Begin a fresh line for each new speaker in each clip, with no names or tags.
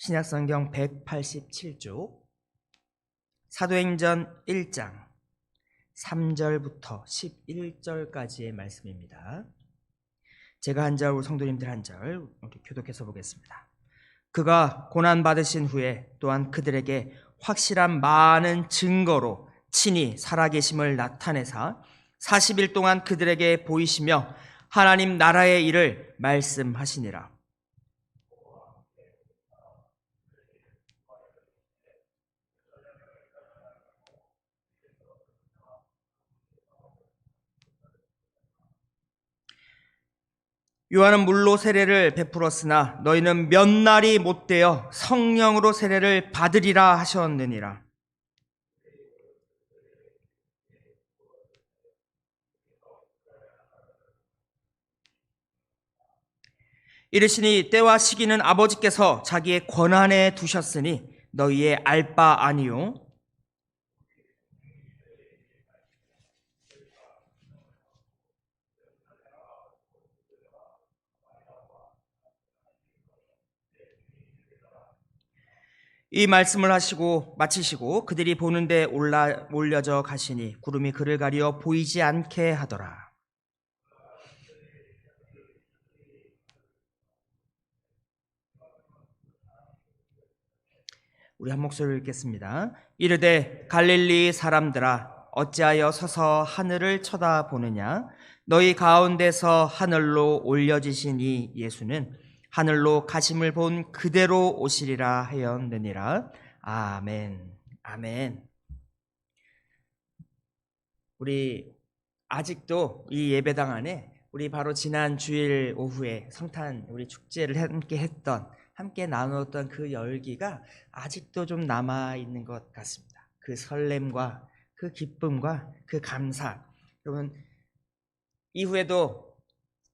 신약성경 187쪽 사도행전 1장 3절부터 11절까지의 말씀입니다. 제가 한 절, 우리 성도님들 한 절 교독해서 보겠습니다. 그가 고난받으신 후에 또한 그들에게 확실한 많은 증거로 친히 살아계심을 나타내사 40일 동안 그들에게 보이시며 하나님 나라의 일을 말씀하시니라. 요한은 물로 세례를 베풀었으나 너희는 몇 날이 못되어 성령으로 세례를 받으리라 하셨느니라. 이르시니 때와 시기는 아버지께서 자기의 권한에 두셨으니 너희의 알 바 아니요. 이 말씀을 하시고 마치시고 그들이 보는데 올려져 가시니 구름이 그를 가리어 보이지 않게 하더라. 우리 한 목소리를 읽겠습니다. 이르되 갈릴리 사람들아 어찌하여 서서 하늘을 쳐다보느냐. 너희 가운데서 하늘로 올려지신 이 예수는 하늘로 가심을 본 그대로 오시리라 하였느니라. 아멘. 아멘. 우리 아직도 이 예배당 안에 우리 바로 지난 주일 오후에 성탄 우리 축제를 함께 나누었던 그 열기가 아직도 좀 남아 있는 것 같습니다. 그 설렘과 그 기쁨과 그 감사. 여러분 이후에도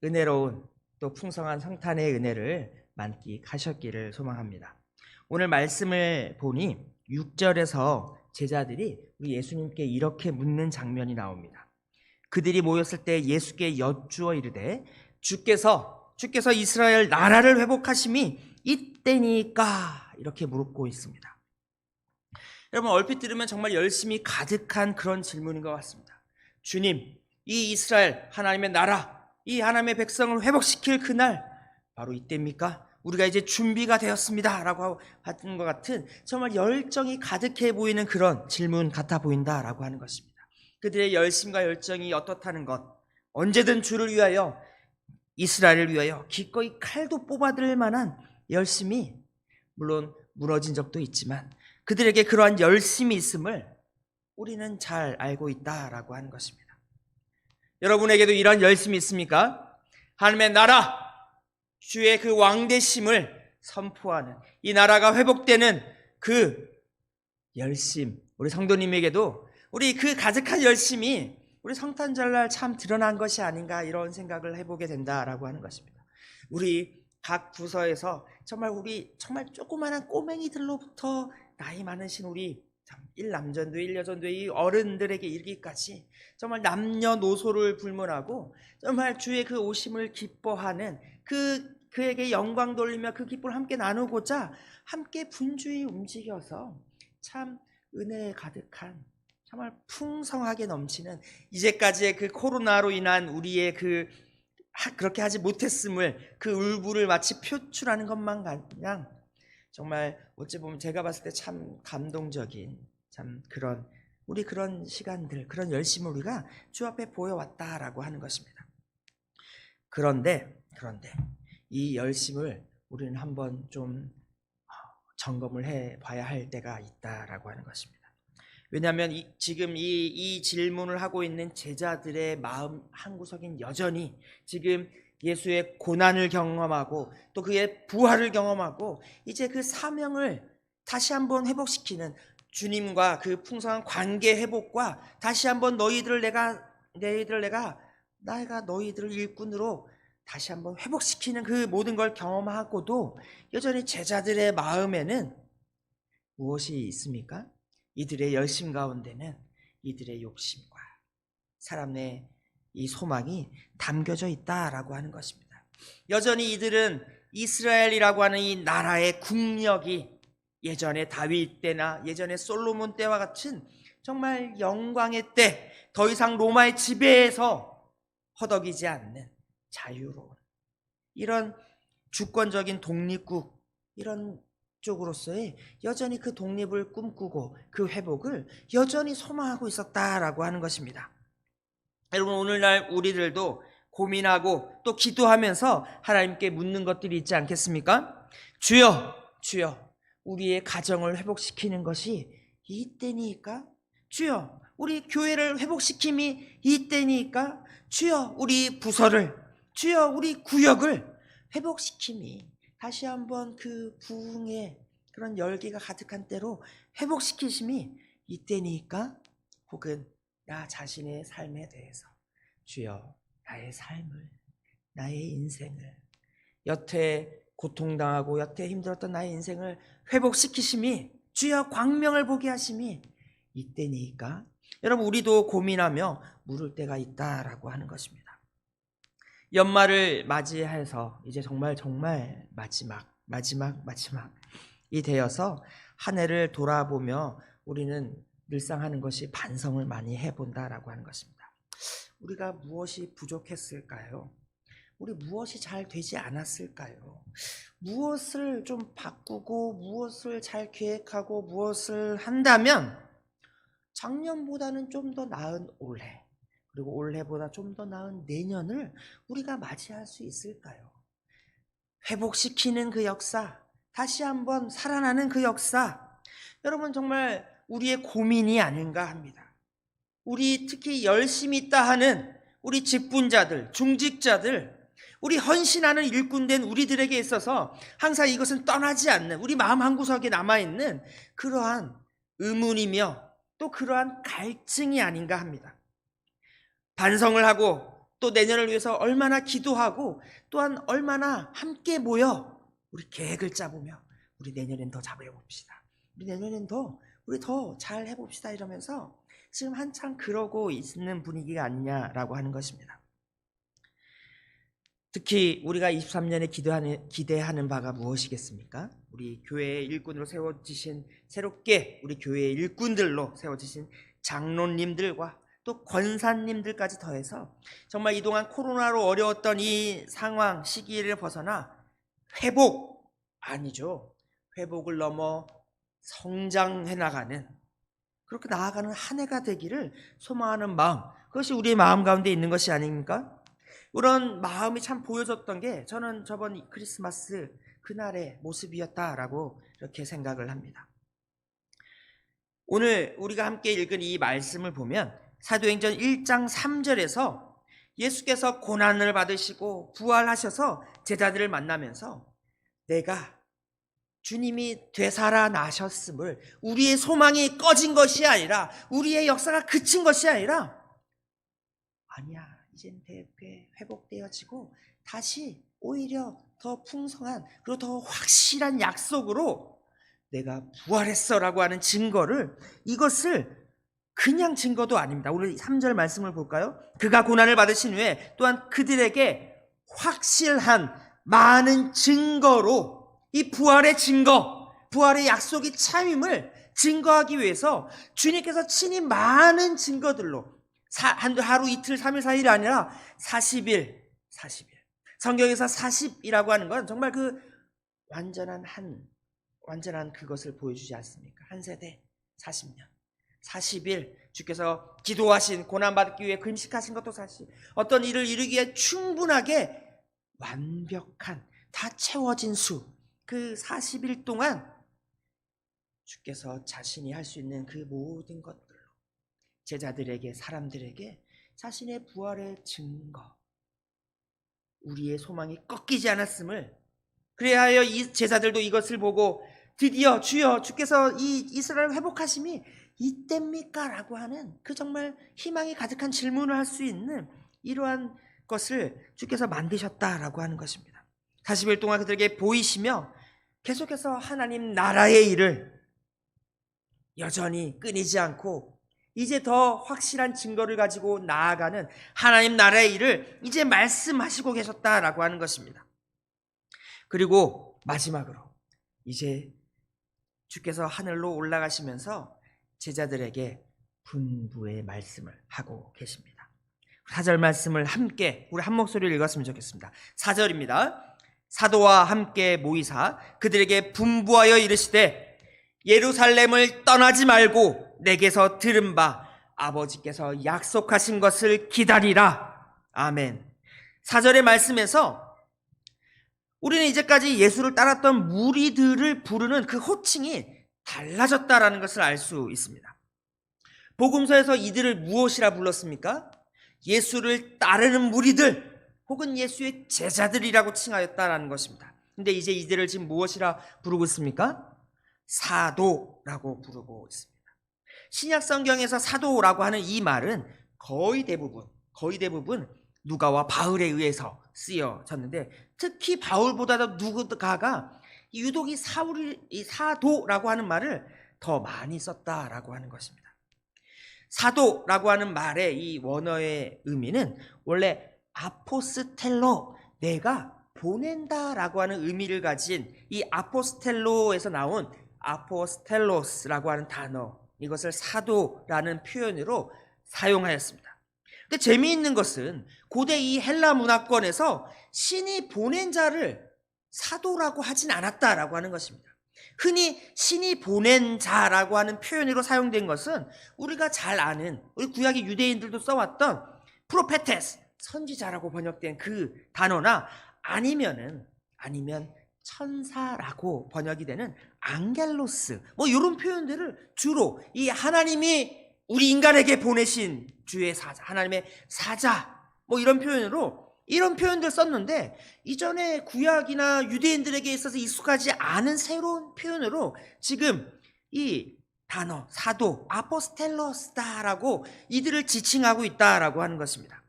은혜로운 또 풍성한 성탄의 은혜를 만끽하셨기를 소망합니다. 오늘 말씀을 보니 6절에서 제자들이 우리 예수님께 이렇게 묻는 장면이 나옵니다. 그들이 모였을 때 예수께 여쭈어 이르되 주께서 이스라엘 나라를 회복하심이 이때니까 이렇게 물고 있습니다. 여러분 얼핏 들으면 정말 열심히 가득한 그런 질문인 것 같습니다. 주님, 이 이스라엘 하나님의 나라, 이 하나님의 백성을 회복시킬 그날 바로 이때입니까? 우리가 이제 준비가 되었습니다 라고 하는 것 같은 정말 열정이 가득해 보이는 그런 질문 같아 보인다라고 하는 것입니다. 그들의 열심과 열정이 어떻다는 것, 언제든 주를 위하여 이스라엘을 위하여 기꺼이 칼도 뽑아들 만한 열심이 물론 무너진 적도 있지만 그들에게 그러한 열심이 있음을 우리는 잘 알고 있다라고 하는 것입니다. 여러분에게도 이런 열심이 있습니까? 하나님의 나라, 주의 그 왕되심을 선포하는 이 나라가 회복되는 그 열심, 우리 성도님에게도 우리 그 가득한 열심이 우리 성탄절날 참 드러난 것이 아닌가 이런 생각을 해보게 된다라고 하는 것입니다. 우리 각 부서에서 정말 조그마한 꼬맹이들로부터 나이 많으신 우리 1남전도 1여전도 이 어른들에게 이르기까지 정말 남녀노소를 불문하고 정말 주의 그 오심을 기뻐하는 그에게 영광 돌리며 그 기쁨을 함께 나누고자 함께 분주히 움직여서 참 은혜에 가득한 정말 풍성하게 넘치는 이제까지의 그 코로나로 인한 우리의 그렇게 하지 못했음을 그 울분을 마치 표출하는 것만 그냥 정말 어찌 보면 제가 봤을 때 참 감동적인 참 그런 시간들, 그런 열심을 우리가 주 앞에 보여왔다라고 하는 것입니다. 그런데 이 열심을 우리는 한번 좀 점검을 해봐야 할 때가 있다라고 하는 것입니다. 왜냐하면 지금 이 질문을 하고 있는 제자들의 마음 한구석인 여전히 지금 예수의 고난을 경험하고 또 그의 부활을 경험하고 이제 그 사명을 다시 한번 회복시키는 주님과 그 풍성한 관계 회복과 다시 한번 내가 너희들을 일꾼으로 다시 한번 회복시키는 그 모든 걸 경험하고도 여전히 제자들의 마음에는 무엇이 있습니까? 이들의 열심 가운데는 이들의 욕심과 사람의 이 소망이 담겨져 있다라고 하는 것입니다. 여전히 이들은 이스라엘이라고 하는 이 나라의 국력이 예전에 다윗 때나 예전에 솔로몬 때와 같은 정말 영광의 때, 더 이상 로마의 지배에서 허덕이지 않는 자유로운 이런 주권적인 독립국, 이런 쪽으로서의 여전히 그 독립을 꿈꾸고 그 회복을 여전히 소망하고 있었다라고 하는 것입니다. 여러분, 오늘날 우리들도 고민하고 또 기도하면서 하나님께 묻는 것들이 있지 않겠습니까? 주여, 주여, 우리의 가정을 회복시키는 것이 이때니까? 주여, 우리 교회를 회복시킴이 이때니까? 주여, 우리 부서를, 주여, 우리 구역을 회복시킴이 다시 한번 그 부흥의 그런 열기가 가득한 때로 회복시키심이 이때니까? 혹은 나 자신의 삶에 대해서 주여, 나의 삶을, 나의 인생을, 여태 고통당하고 여태 힘들었던 나의 인생을 회복시키심이, 주여 광명을 보게 하심이 이때니까? 여러분, 우리도 고민하며 물을 때가 있다라고 하는 것입니다. 연말을 맞이해서 이제 정말 마지막이 되어서 한 해를 돌아보며 우리는 늘상 하는 것이 반성을 많이 해본다라고 하는 것입니다. 우리가 무엇이 부족했을까요? 우리 무엇이 잘 되지 않았을까요? 무엇을 좀 바꾸고 무엇을 잘 계획하고 무엇을 한다면 작년보다는 좀 더 나은 올해, 그리고 올해보다 좀 더 나은 내년을 우리가 맞이할 수 있을까요? 회복시키는 그 역사, 다시 한번 살아나는 그 역사, 여러분 정말 우리의 고민이 아닌가 합니다. 우리 특히 열심히 있다 하는 우리 직분자들, 중직자들, 우리 헌신하는 일꾼된 우리들에게 있어서 항상 이것은 떠나지 않는, 우리 마음 한구석에 남아있는 그러한 의문이며 또 그러한 갈증이 아닌가 합니다. 반성을 하고 또 내년을 위해서 얼마나 기도하고 또한 얼마나 함께 모여 우리 계획을 짜보며 우리 내년엔 더 잘해봅시다. 우리 내년엔 우리 더 잘 해봅시다 이러면서 지금 한참 그러고 있는 분위기가 아니냐라고 하는 것입니다. 특히 우리가 23년에 기대하는 바가 무엇이겠습니까? 우리 교회의 일꾼으로 세워지신, 새롭게 우리 교회의 일꾼들로 세워지신 장로님들과 또 권사님들까지 더해서 정말 이동안 코로나로 어려웠던 이 상황, 시기를 벗어나 회복, 아니죠. 회복을 넘어 성장해 나가는, 그렇게 나아가는 한 해가 되기를 소망하는 마음, 그것이 우리의 마음 가운데 있는 것이 아닙니까? 그런 마음이 참 보여졌던 게 저는 저번 크리스마스 그날의 모습이었다라고 이렇게 생각을 합니다. 오늘 우리가 함께 읽은 이 말씀을 보면 사도행전 1장 3절에서 예수께서 고난을 받으시고 부활하셔서 제자들을 만나면서 내가 주님이 되살아나셨음을, 우리의 소망이 꺼진 것이 아니라, 우리의 역사가 그친 것이 아니라, 아니야, 이젠 회복되어지고 다시 오히려 더 풍성한 그리고 더 확실한 약속으로 내가 부활했어라고 하는 증거를, 이것을 그냥 증거도 아닙니다. 우리 3절 말씀을 볼까요? 그가 고난을 받으신 후에 또한 그들에게 확실한 많은 증거로, 이 부활의 증거, 부활의 약속이 참임을 증거하기 위해서 주님께서 친히 많은 증거들로 하루 이틀 3일 4일이 아니라 40일. 성경에서 40이라고 하는 건 정말 그 완전한 그것을 보여주지 않습니까? 한 세대 40년, 40일 주께서 기도하신, 고난받기 위해 금식하신 것도 40, 어떤 일을 이루기 위해 충분하게 완벽한, 다 채워진 수, 그 40일 동안 주께서 자신이 할 수 있는 그 모든 것들로 제자들에게, 사람들에게 자신의 부활의 증거, 우리의 소망이 꺾이지 않았음을, 그래야 하여 이 제자들도 이것을 보고 드디어 주여, 주께서 이 이스라엘을 회복하심이 이때입니까? 라고 하는 그 정말 희망이 가득한 질문을 할 수 있는 이러한 것을 주께서 만드셨다라고 하는 것입니다. 40일 동안 그들에게 보이시며 계속해서 하나님 나라의 일을 여전히 끊이지 않고 이제 더 확실한 증거를 가지고 나아가는 하나님 나라의 일을 이제 말씀하시고 계셨다라고 하는 것입니다. 그리고 마지막으로 이제 주께서 하늘로 올라가시면서 제자들에게 분부의 말씀을 하고 계십니다. 4절 말씀을 함께 우리 한 목소리를 읽었으면 좋겠습니다. 4절입니다. 사도와 함께 모이사 그들에게 분부하여 이르시되 예루살렘을 떠나지 말고 내게서 들은 바 아버지께서 약속하신 것을 기다리라. 아멘. 4절의 말씀에서 우리는 이제까지 예수를 따랐던 무리들을 부르는 그 호칭이 달라졌다라는 것을 알 수 있습니다. 복음서에서 이들을 무엇이라 불렀습니까? 예수를 따르는 무리들 혹은 예수의 제자들이라고 칭하였다라는 것입니다. 근데 이제 이들을 지금 무엇이라 부르고 있습니까? 사도라고 부르고 있습니다. 신약 성경에서 사도라고 하는 이 말은 거의 대부분 누가와 바울에 의해서 쓰여졌는데, 특히 바울보다도 누가가 유독 이 사도라고 하는 말을 더 많이 썼다라고 하는 것입니다. 사도라고 하는 말의 이 원어의 의미는 원래 아포스텔로, 내가 보낸다라고 하는 의미를 가진 이 아포스텔로에서 나온 아포스텔로스라고 하는 단어, 이것을 사도라는 표현으로 사용하였습니다. 근데 재미있는 것은 고대 이 헬라 문화권에서 신이 보낸 자를 사도라고 하진 않았다라고 하는 것입니다. 흔히 신이 보낸 자라고 하는 표현으로 사용된 것은 우리가 잘 아는, 우리 구약의 유대인들도 써왔던 프로페테스, 선지자라고 번역된 그 단어나 아니면 천사라고 번역이 되는 앙겔로스, 뭐 이런 표현들을 주로 이 하나님이 우리 인간에게 보내신 주의 사자, 하나님의 사자, 뭐 이런 표현으로 이런 표현들 썼는데, 이전에 구약이나 유대인들에게 있어서 익숙하지 않은 새로운 표현으로 지금 이 단어 사도, 아포스텔로스다라고 이들을 지칭하고 있다라고 하는 것입니다.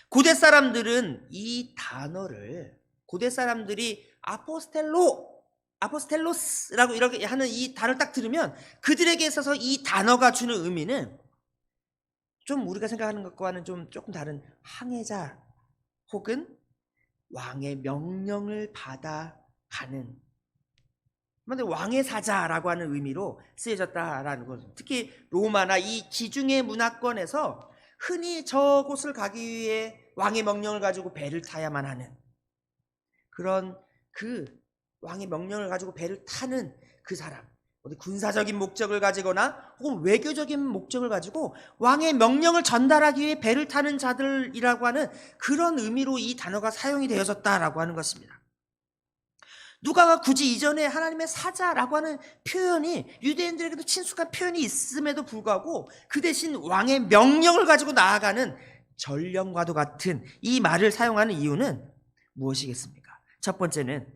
고대 사람들은 이 단어를, 고대 사람들이 아포스텔로스라고 이렇게 하는 이 단어를 딱 들으면 그들에게 있어서 이 단어가 주는 의미는 좀 우리가 생각하는 것과는 좀 조금 다른 항해자 혹은 왕의 명령을 받아가는, 왕의 사자라고 하는 의미로 쓰여졌다라는 거죠. 특히 로마나 이 지중해 문화권에서 흔히 저곳을 가기 위해 왕의 명령을 가지고 배를 타야만 하는, 그런 그 왕의 명령을 가지고 배를 타는 그 사람, 어디 군사적인 목적을 가지거나 혹은 외교적인 목적을 가지고 왕의 명령을 전달하기 위해 배를 타는 자들이라고 하는 그런 의미로 이 단어가 사용이 되어졌다라고 하는 것입니다. 누가가 굳이 이전에 하나님의 사자라고 하는 표현이 유대인들에게도 친숙한 표현이 있음에도 불구하고 그 대신 왕의 명령을 가지고 나아가는 전령과도 같은 이 말을 사용하는 이유는 무엇이겠습니까? 첫 번째는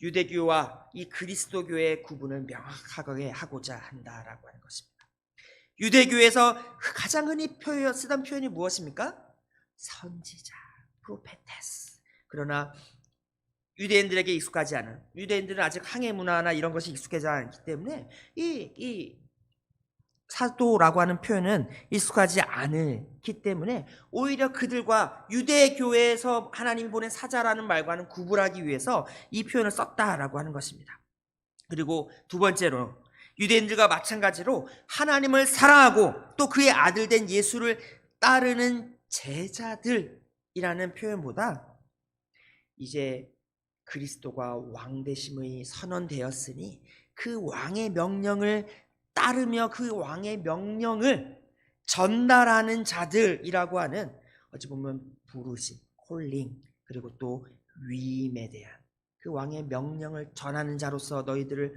유대교와 이 그리스도교의 구분을 명확하게 하고자 한다라고 하는 것입니다. 유대교에서 가장 흔히 쓰던 표현이 무엇입니까? 선지자, 프로페테스. 그러나 유대인들에게 익숙하지 않은, 유대인들은 아직 항해 문화나 이런 것이 익숙하지 않기 때문에 이 사도라고 하는 표현은 익숙하지 않기 때문에 오히려 그들과 유대교회에서 하나님이 보낸 사자라는 말과는 구분하기 위해서 이 표현을 썼다라고 하는 것입니다. 그리고 두 번째로 유대인들과 마찬가지로 하나님을 사랑하고 또 그의 아들 된 예수를 따르는 제자들이라는 표현보다 이제 그리스도가 왕 되심의 선언되었으니 그 왕의 명령을 따르며 그 왕의 명령을 전달하는 자들이라고 하는, 어찌 보면 부르심, 콜링, 그리고 또 위임에 대한, 그 왕의 명령을 전하는 자로서 너희들을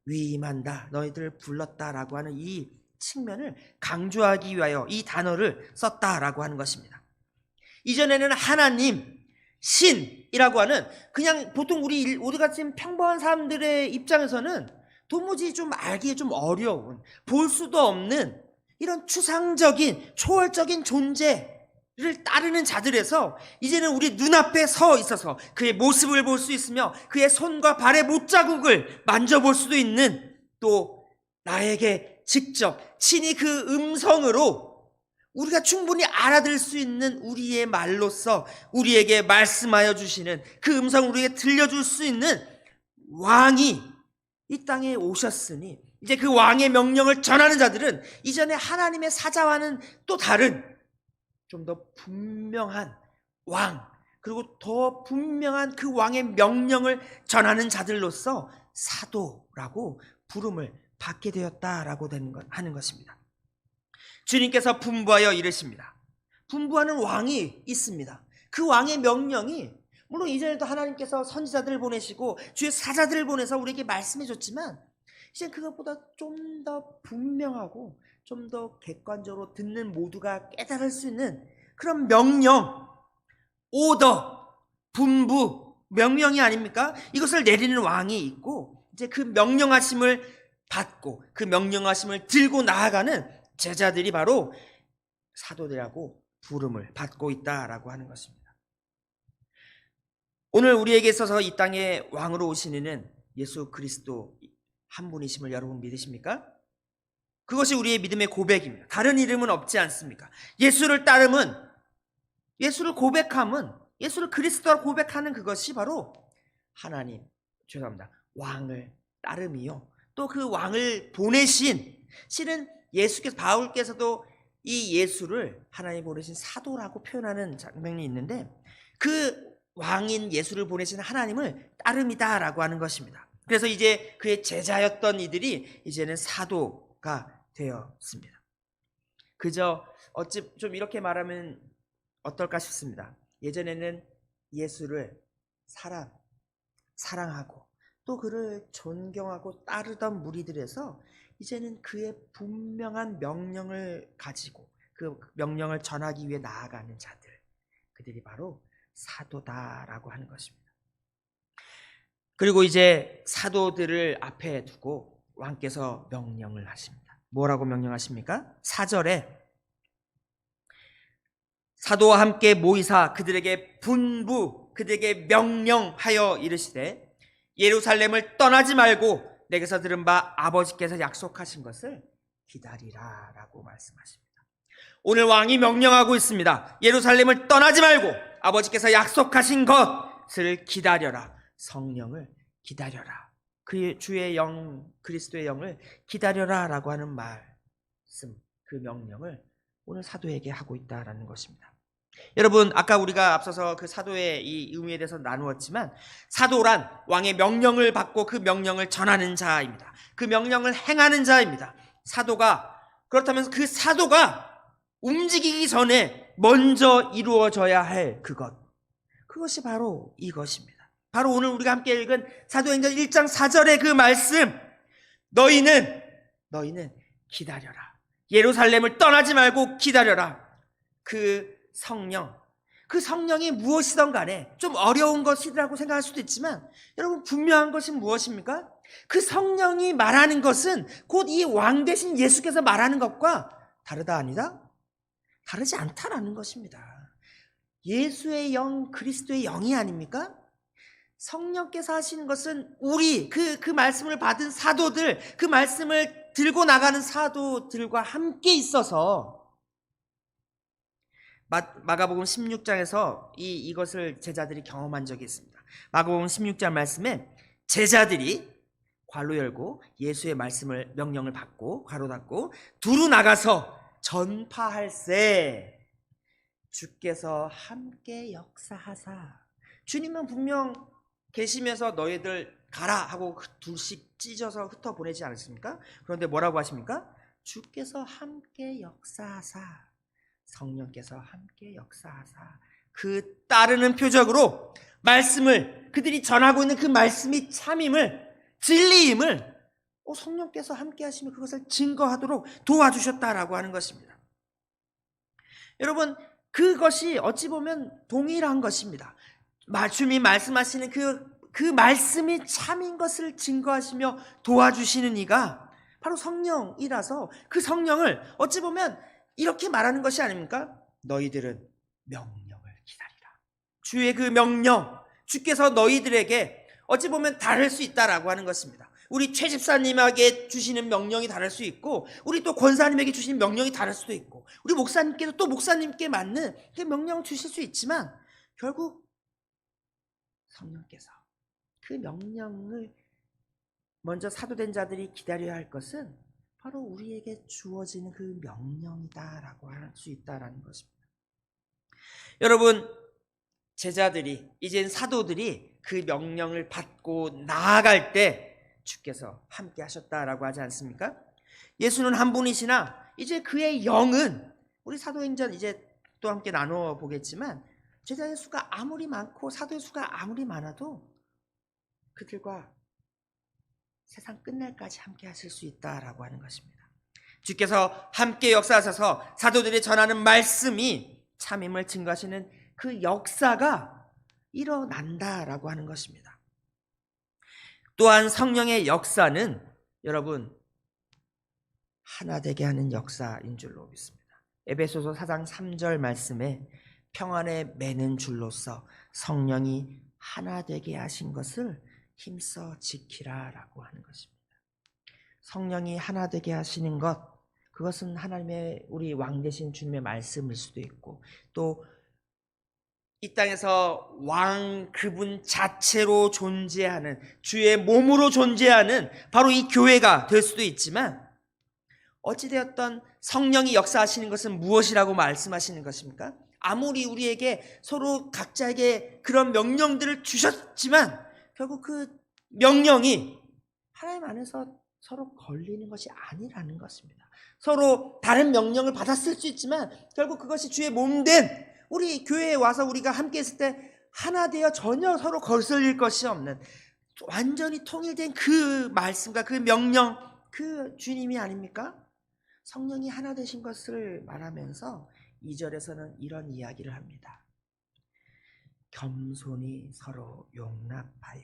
위임한다, 너희들을 불렀다라고 하는 이 측면을 강조하기 위하여 이 단어를 썼다라고 하는 것입니다. 이전에는 하나님, 신이라고 하는, 그냥 보통 우리가 지금 평범한 사람들의 입장에서는 도무지 좀 알기에 좀 어려운, 볼 수도 없는 이런 추상적인 초월적인 존재를 따르는 자들에서 이제는 우리 눈앞에 서 있어서 그의 모습을 볼 수 있으며 그의 손과 발의 못자국을 만져볼 수도 있는, 또 나에게 직접 친히 그 음성으로 우리가 충분히 알아들을 수 있는 우리의 말로서 우리에게 말씀하여 주시는 그 음성을 우리에게 들려줄 수 있는 왕이 이 땅에 오셨으니 이제 그 왕의 명령을 전하는 자들은 이전에 하나님의 사자와는 또 다른 좀 더 분명한 왕, 그리고 더 분명한 그 왕의 명령을 전하는 자들로서 사도라고 부름을 받게 되었다라고 하는 것입니다. 주님께서 분부하여 이르십니다. 분부하는 왕이 있습니다. 그 왕의 명령이 물론 이전에도 하나님께서 선지자들을 보내시고 주의 사자들을 보내서 우리에게 말씀해 줬지만 이제 그것보다 좀 더 분명하고 좀 더 객관적으로 듣는 모두가 깨달을 수 있는 그런 명령, 오더, 분부, 명령이 아닙니까? 이것을 내리는 왕이 있고 이제 그 명령하심을 받고 그 명령하심을 들고 나아가는 제자들이 바로 사도들이라고 부름을 받고 있다라고 하는 것입니다. 오늘 우리에게 있어서 이 땅에 왕으로 오신 이는 예수 그리스도 한 분이심을 여러분 믿으십니까? 그것이 우리의 믿음의 고백입니다. 다른 이름은 없지 않습니까? 예수를 따름은, 예수를 고백함은, 예수를 그리스도라 고백하는 그것이 바로 왕을 따름이요. 또 그 왕을 보내신, 실은 예수께서, 바울께서도 이 예수를 하나님 보내신 사도라고 표현하는 장면이 있는데 그 왕인 예수를 보내신 하나님을 따름이다라고 하는 것입니다. 그래서 이제 그의 제자였던 이들이 이제는 사도가 되었습니다. 그저 어찌 좀 이렇게 말하면 어떨까 싶습니다. 예전에는 예수를 사랑하고 또 그를 존경하고 따르던 무리들에서 이제는 그의 분명한 명령을 가지고 그 명령을 전하기 위해 나아가는 자들, 그들이 바로 사도다라고 하는 것입니다. 그리고 이제 사도들을 앞에 두고 왕께서 명령을 하십니다. 뭐라고 명령하십니까? 4절에 사도와 함께 모이사 그들에게 그들에게 명령하여 이르시되 예루살렘을 떠나지 말고 내게서 들은 바 아버지께서 약속하신 것을 기다리라 라고 말씀하십니다. 오늘 왕이 명령하고 있습니다. 예루살렘을 떠나지 말고 아버지께서 약속하신 것을 기다려라. 성령을 기다려라. 그 주의 영, 그리스도의 영을 기다려라 라고 하는 말씀, 그 명령을 오늘 사도에게 하고 있다라는 것입니다. 여러분, 아까 우리가 앞서서 그 사도의 이 의미에 대해서 나누었지만 사도란 왕의 명령을 받고 그 명령을 전하는 자입니다. 그 명령을 행하는 자입니다. 사도가, 그렇다면 그 사도가 움직이기 전에 먼저 이루어져야 할 그것이 바로 이것입니다. 바로 오늘 우리가 함께 읽은 사도행전 1장 4절의 그 말씀, 너희는 기다려라. 예루살렘을 떠나지 말고 기다려라. 그 성령이 무엇이든 간에 좀 어려운 것이라고 생각할 수도 있지만 여러분, 분명한 것은 무엇입니까? 그 성령이 말하는 것은 곧 이 왕 대신 예수께서 말하는 것과 다르다 아니다? 다르지 않다라는 것입니다. 예수의 영, 그리스도의 영이 아닙니까? 성령께서 하시는 것은 우리 그 말씀을 받은 사도들, 그 말씀을 들고 나가는 사도들과 함께 있어서 마가복음 16장에서 이것을 제자들이 경험한 적이 있습니다. 마가복음 16장 말씀에 제자들이 괄호 열고 예수의 말씀을 명령을 받고 괄호 닫고 두루 나가서 전파할세 주께서 함께 역사하사. 주님은 분명 계시면서 너희들 가라 하고 둘씩 찢어서 흩어보내지 않았습니까? 그런데 뭐라고 하십니까? 주께서 함께 역사하사, 성령께서 함께 역사하사. 그 따르는 표적으로 말씀을, 그들이 전하고 있는 그 말씀이 참임을, 진리임을 성령께서 함께 하시면 그것을 증거하도록 도와주셨다라고 하는 것입니다. 여러분, 그것이 어찌 보면 동일한 것입니다. 주님이 말씀하시는 그 말씀이 참인 것을 증거하시며 도와주시는 이가 바로 성령이라서 그 성령을 어찌 보면 이렇게 말하는 것이 아닙니까? 너희들은 명령을 기다리라. 주의 그 명령, 주께서 너희들에게 어찌 보면 다를 수 있다라고 하는 것입니다. 우리 최 집사님에게 주시는 명령이 다를 수 있고, 우리 또 권사님에게 주시는 명령이 다를 수도 있고, 우리 목사님께도 또 목사님께 맞는 그 명령을 주실 수 있지만, 결국 성령께서 그 명령을 먼저 사도된 자들이 기다려야 할 것은 바로 우리에게 주어지는 그 명령이다라고 할 수 있다라는 것입니다. 여러분, 제자들이, 이젠 사도들이 그 명령을 받고 나아갈 때 주께서 함께 하셨다라고 하지 않습니까? 예수는 한 분이시나 이제 그의 영은, 우리 사도행전 이제 또 함께 나누어 보겠지만, 제자의 수가 아무리 많고 사도의 수가 아무리 많아도 그들과 세상 끝날까지 함께 하실 수 있다라고 하는 것입니다. 주께서 함께 역사하셔서 사도들이 전하는 말씀이 참임을 증거하시는 그 역사가 일어난다라고 하는 것입니다. 또한 성령의 역사는 여러분 하나 되게 하는 역사인 줄로 믿습니다. 에베소서 4장 3절 말씀에 평안에 매는 줄로서 성령이 하나 되게 하신 것을 힘써 지키라라고 하는 것입니다. 성령이 하나 되게 하시는 것, 그것은 하나님의 우리 왕 되신 주님의 말씀일 수도 있고, 또 이 땅에서 왕 그분 자체로 존재하는, 주의 몸으로 존재하는 바로 이 교회가 될 수도 있지만, 어찌되었던 성령이 역사하시는 것은 무엇이라고 말씀하시는 것입니까? 아무리 우리에게 서로 각자에게 그런 명령들을 주셨지만 결국 그 명령이 하나님 안에서 서로 걸리는 것이 아니라는 것입니다. 서로 다른 명령을 받았을 수 있지만 결국 그것이 주의 몸된 우리 교회에 와서 우리가 함께 있을 때 하나 되어 전혀 서로 거슬릴 것이 없는 완전히 통일된 그 말씀과 그 명령, 그 주님이 아닙니까? 성령이 하나 되신 것을 말하면서 2절에서는 이런 이야기를 합니다. 겸손히 서로 용납하여.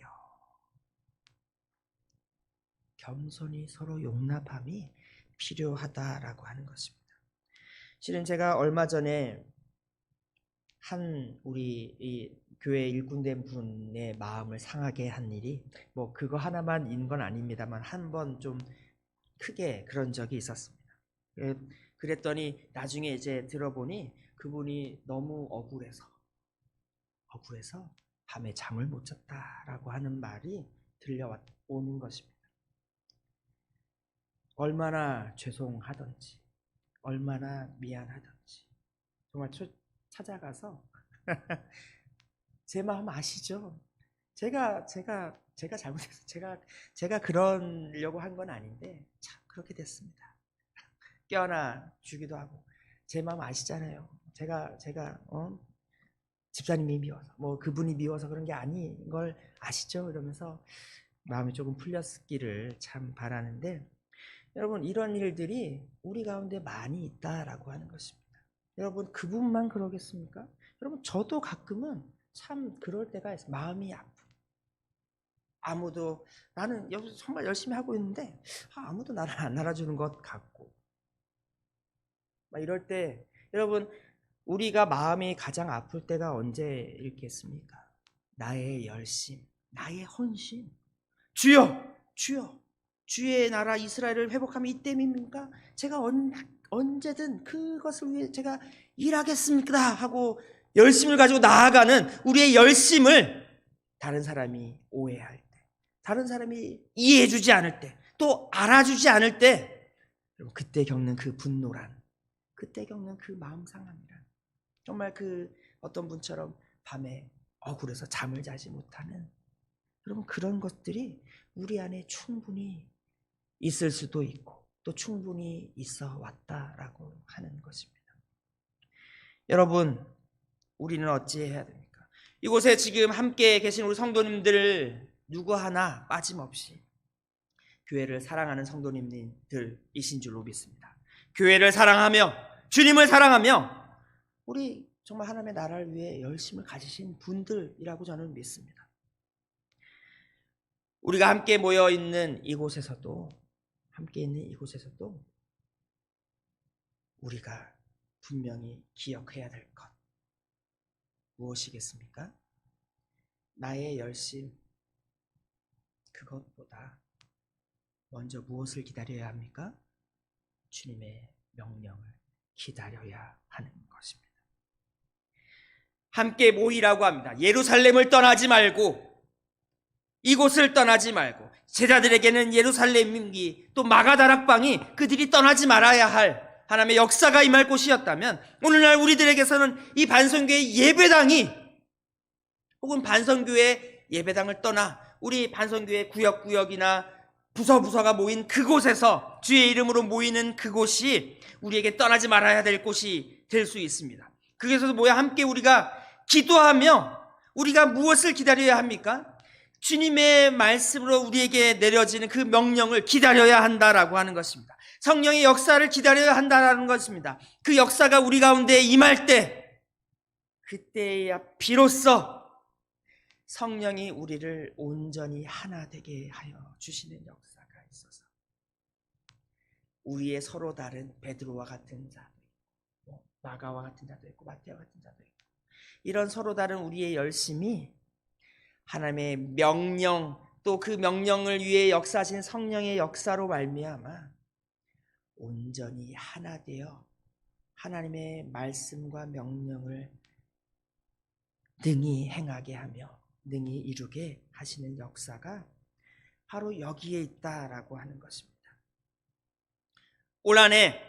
겸손히 서로 용납함이 필요하다라고 하는 것입니다. 실은 제가 얼마 전에 한 우리 이 교회 일꾼된 분의 마음을 상하게 한 일이 뭐 그거 하나만인 건 아닙니다만 한 번 좀 크게 그런 적이 있었습니다. 그랬더니 나중에 이제 들어보니 그분이 너무 억울해서 밤에 잠을 못 잤다라고 하는 말이 들려오는 것입니다. 얼마나 죄송하던지, 얼마나 미안하던지 정말 찾아가서 제 마음 아시죠? 제가 잘못해서 제가 그러려고 한 건 아닌데 참 그렇게 됐습니다. 껴안아 주기도 하고 제 마음 아시잖아요. 제가 집사님이 미워서 뭐 그분이 미워서 그런 게 아닌 걸 아시죠? 이러면서 마음이 조금 풀렸기를 참 바라는데, 여러분 이런 일들이 우리 가운데 많이 있다라고 하는 것입니다. 여러분 그분만 그러겠습니까? 여러분 저도 가끔은 참 그럴 때가 있어요. 마음이 아프고 아무도, 나는 여기서 정말 열심히 하고 있는데 아무도 나를 안 알아주는 것 같고 막 이럴 때, 여러분 우리가 마음이 가장 아플 때가 언제일겠습니까? 나의 열심, 나의 헌신, 주여 주의 나라 이스라엘을 회복하면 이때입니까? 제가 언제든 그것을 위해 제가 일하겠습니다 하고 열심을 가지고 나아가는 우리의 열심을 다른 사람이 오해할 때, 다른 사람이 이해해주지 않을 때, 또 알아주지 않을 때, 그때 겪는 그 분노란, 그때 겪는 그 마음 상함이란, 정말 그 어떤 분처럼 밤에 억울해서 잠을 자지 못하는, 여러분 그런 것들이 우리 안에 충분히 있을 수도 있고 또 충분히 있어 왔다라고 하는 것입니다. 여러분 우리는 어찌해야 됩니까? 이곳에 지금 함께 계신 우리 성도님들 누구 하나 빠짐없이 교회를 사랑하는 성도님들이신 줄로 믿습니다. 교회를 사랑하며 주님을 사랑하며 우리 정말 하나님의 나라를 위해 열심을 가지신 분들이라고 저는 믿습니다. 우리가 함께 모여 있는 이곳에서도 우리가 분명히 기억해야 될 것 무엇이겠습니까? 나의 열심, 그것보다 먼저 무엇을 기다려야 합니까? 주님의 명령을 기다려야 하는 것입니다. 함께 모이라고 합니다. 예루살렘을 떠나지 말고, 이곳을 떠나지 말고, 제자들에게는 예루살렘이 또 마가다락방이 그들이 떠나지 말아야 할 하나님의 역사가 임할 곳이었다면, 오늘날 우리들에게서는 이 반성교회 예배당이, 혹은 반성교회 예배당을 떠나 우리 반성교회 구역구역이나 부서부서가 모인 그곳에서 주의 이름으로 모이는 그곳이 우리에게 떠나지 말아야 될 곳이 될 수 있습니다. 그래서 뭐야? 함께 우리가 기도하며, 우리가 무엇을 기다려야 합니까? 주님의 말씀으로 우리에게 내려지는 그 명령을 기다려야 한다라고 하는 것입니다. 성령의 역사를 기다려야 한다라는 것입니다. 그 역사가 우리 가운데 임할 때, 그때야 비로소 성령이 우리를 온전히 하나 되게 하여 주시는 역사가 있어서, 우리의 서로 다른 베드로와 같은 자도 있고, 마가와 같은 자도 있고, 마태와 같은 자도 있고, 이런 서로 다른 우리의 열심이 하나님의 명령, 또 그 명령을 위해 역사하신 성령의 역사로 말미암아 온전히 하나 되어 하나님의 말씀과 명령을 능히 행하게 하며 능히 이루게 하시는 역사가 바로 여기에 있다라고 하는 것입니다. 올 한해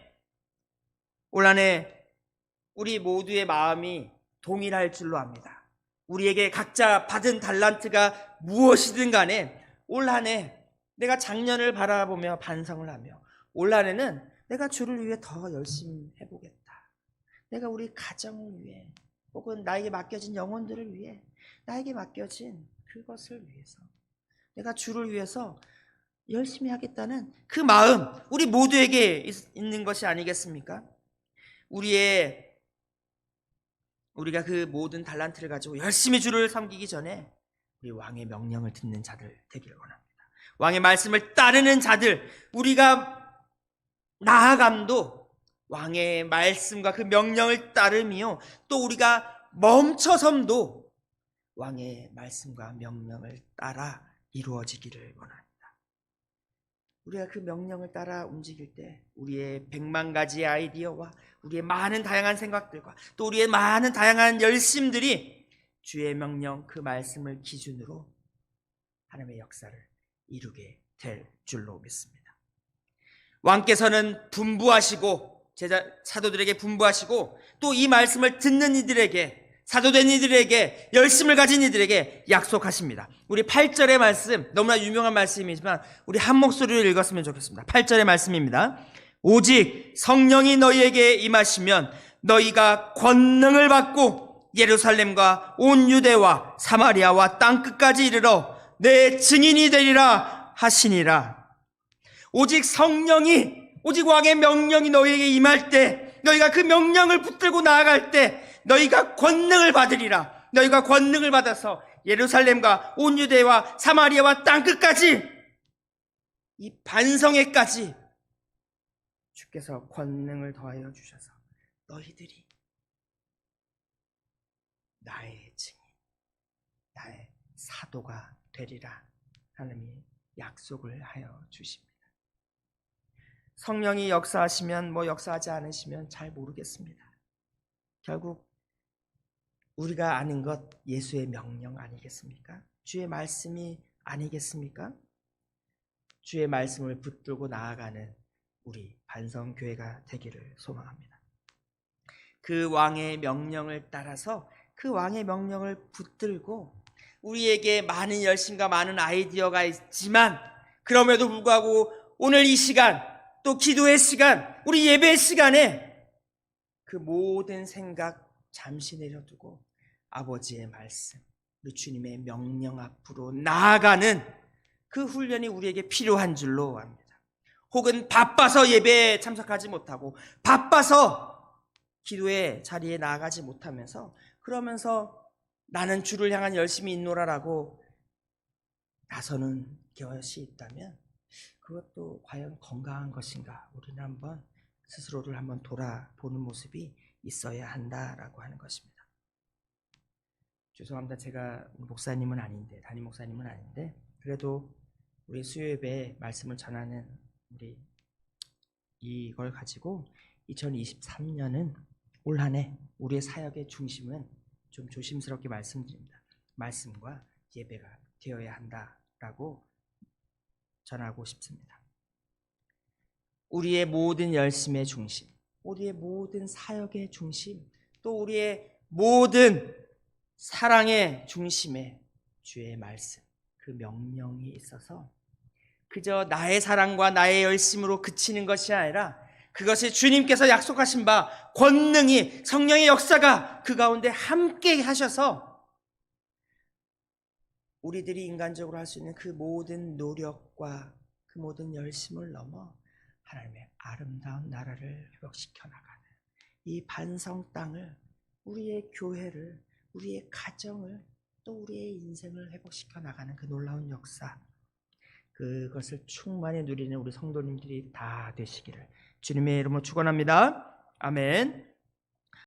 우리 모두의 마음이 동일할 줄로 압니다. 우리에게 각자 받은 달란트가 무엇이든 간에 올 한해 내가 작년을 바라보며 반성을 하며, 올 한해는 내가 주를 위해 더 열심히 해보겠다. 내가 우리 가정을 위해, 혹은 나에게 맡겨진 영혼들을 위해, 나에게 맡겨진 그것을 위해서 내가 주를 위해서 열심히 하겠다는 그 마음, 우리 모두에게 있는 것이 아니겠습니까? 우리가 그 모든 달란트를 가지고 열심히 주를 섬기기 전에 우리 왕의 명령을 듣는 자들 되기를 원합니다. 왕의 말씀을 따르는 자들, 우리가 나아감도 왕의 말씀과 그 명령을 따르며, 또 우리가 멈춰섬도 왕의 말씀과 명령을 따라 이루어지기를 원합니다. 우리가 그 명령을 따라 움직일 때 우리의 100만 가지의 아이디어와 우리의 많은 다양한 생각들과 또 우리의 많은 다양한 열심들이 주의 명령, 그 말씀을 기준으로 하나님의 역사를 이루게 될 줄로 믿습니다. 왕께서는 분부하시고, 사도들에게 분부하시고, 또 이 말씀을 듣는 이들에게, 사도된 이들에게, 열심을 가진 이들에게 약속하십니다. 우리 8절의 말씀, 너무나 유명한 말씀이지만 우리 한 목소리로 읽었으면 좋겠습니다. 8절의 말씀입니다. 오직 성령이 너희에게 임하시면 너희가 권능을 받고 예루살렘과 온 유대와 사마리아와 땅끝까지 이르러 내 증인이 되리라 하시니라. 오직 왕의 명령이 너희에게 임할 때, 너희가 그 명령을 붙들고 나아갈 때 너희가 권능을 받으리라. 너희가 권능을 받아서 예루살렘과 온 유대와 사마리아와 땅끝까지, 이 반성회까지 주께서 권능을 더하여 주셔서 너희들이 나의 증인, 나의 사도가 되리라 하나님이 약속을 하여 주십니다. 성령이 역사하시면 역사하지 않으시면 잘 모르겠습니다. 결국 우리가 아는 것 예수의 명령 아니겠습니까? 주의 말씀이 아니겠습니까? 주의 말씀을 붙들고 나아가는 우리 반성교회가 되기를 소망합니다. 그 왕의 명령을 따라서 그 왕의 명령을 붙들고, 우리에게 많은 열심과 많은 아이디어가 있지만 그럼에도 불구하고 오늘 이 시간, 또 기도의 시간, 우리 예배의 시간에 그 모든 생각 잠시 내려두고 아버지의 말씀, 우리 주님의 명령 앞으로 나아가는 그 훈련이 우리에게 필요한 줄로 압니다. 혹은 바빠서 예배에 참석하지 못하고 바빠서 기도의 자리에 나아가지 못하면서, 그러면서 나는 주를 향한 열심이 있노라라고 나서는 것이 있다면 그것도 과연 건강한 것인가? 우리는 한번 스스로를 한번 돌아보는 모습이 있어야 한다라고 하는 것입니다. 죄송합니다. 제가 목사님은 아닌데, 담임 목사님은 아닌데, 그래도 우리 수요예배 말씀을 전하는 우리 이걸 가지고 2023년은 올 한 해 우리의 사역의 중심은 좀 조심스럽게 말씀드립니다. 말씀과 예배가 되어야 한다라고 전하고 싶습니다. 우리의 모든 열심의 중심, 우리의 모든 사역의 중심, 또 우리의 모든 사랑의 중심에 주의 말씀, 그 명령이 있어서 그저 나의 사랑과 나의 열심으로 그치는 것이 아니라 그것이 주님께서 약속하신 바 권능이 성령의 역사가 그 가운데 함께 하셔서 우리들이 인간적으로 할 수 있는 그 모든 노력과 그 모든 열심을 넘어 하나님의 아름다운 나라를 회복시켜 나가는 이 반성 땅을, 우리의 교회를, 우리의 가정을, 또 우리의 인생을 회복시켜 나가는 그 놀라운 역사, 그것을 충만히 누리는 우리 성도님들이 다 되시기를 주님의 이름으로 축원합니다. 아멘.